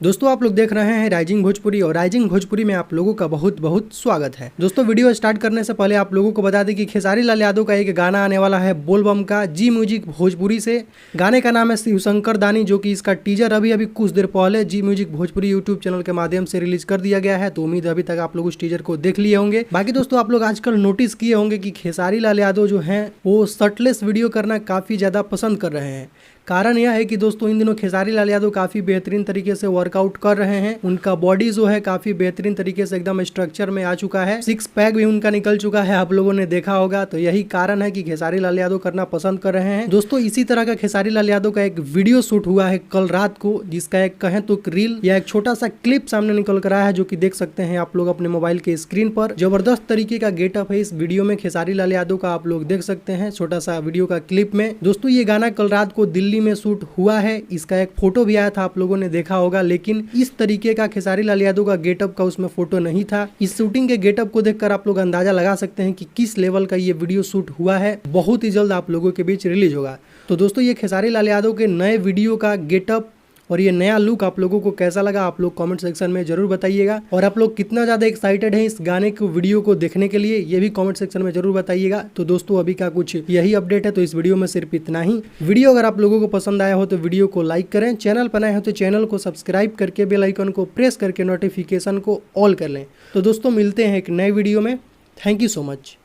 दोस्तों आप लोग देख रहे हैं राइजिंग भोजपुरी और राइजिंग भोजपुरी में आप लोगों का बहुत बहुत स्वागत है। दोस्तों वीडियो स्टार्ट करने से पहले आप लोगों को बता दें कि खेसारी लाल यादव का एक गाना आने वाला है बोलबम का जी म्यूजिक भोजपुरी से। गाने का नाम है शिवशंकर दानी, जो कि इसका टीजर अभी कुछ देर पहले जी म्यूजिक भोजपुरी यूट्यूब चैनल के माध्यम से रिलीज कर दिया गया है। तो उम्मीद है अभी तक आप लोग उस टीजर को देख लिए होंगे। बाकी दोस्तों आप लोग आजकल नोटिस किए होंगे कि खेसारी लाल यादव जो है वो शर्टलेस वीडियो करना काफी ज्यादा पसंद कर रहे हैं। कारण यह है कि दोस्तों इन दिनों खेसारी लाल यादव काफी बेहतरीन तरीके से वर्कआउट कर रहे हैं। उनका बॉडी जो है काफी बेहतरीन तरीके से एकदम स्ट्रक्चर में आ चुका है, 6 पैक भी उनका निकल चुका है, आप लोगों ने देखा होगा। तो यही कारण है कि खेसारी लाल यादव करना पसंद कर रहे हैं। दोस्तों इसी तरह का खेसारी लाल यादव का एक वीडियो शूट हुआ है कल रात को, जिसका एक कहें तो रील या एक छोटा सा क्लिप सामने निकल कर आया है, जो कि देख सकते हैं आप लोग अपने मोबाइल के स्क्रीन पर। जबरदस्त तरीके का गेटअप है इस वीडियो में खेसारी लाल यादव का, आप लोग देख सकते हैं छोटा सा वीडियो का क्लिप में। दोस्तों ये गाना कल रात को दिल्ली में शूट हुआ है। इसका एक फोटो भी आया था, आप लोगों ने देखा होगा, लेकिन इस तरीके का खेसारी लाल यादव का गेटअप का उसमें फोटो नहीं था। इस शूटिंग के गेटअप को देखकर आप लोग अंदाजा लगा सकते हैं कि किस लेवल का ये वीडियो शूट हुआ है। बहुत ही जल्द आप लोगों के बीच रिलीज होगा। तो दोस्तों ये खेसारी लाल यादव के नए वीडियो का गेटअप और ये नया लुक आप लोगों को कैसा लगा, आप लोग कमेंट सेक्शन में जरूर बताइएगा। और आप लोग कितना ज़्यादा एक्साइटेड हैं इस गाने को वीडियो को देखने के लिए, ये भी कमेंट सेक्शन में जरूर बताइएगा। तो दोस्तों अभी का कुछ यही अपडेट है, तो इस वीडियो में सिर्फ इतना ही। वीडियो अगर आप लोगों को पसंद आया हो तो वीडियो को लाइक करें, चैनल पर नए हो तो चैनल को सब्सक्राइब करके बेल आइकन को प्रेस करके नोटिफिकेशन को ऑल कर लें। तो दोस्तों मिलते हैं एक नए वीडियो में। Thank you so much.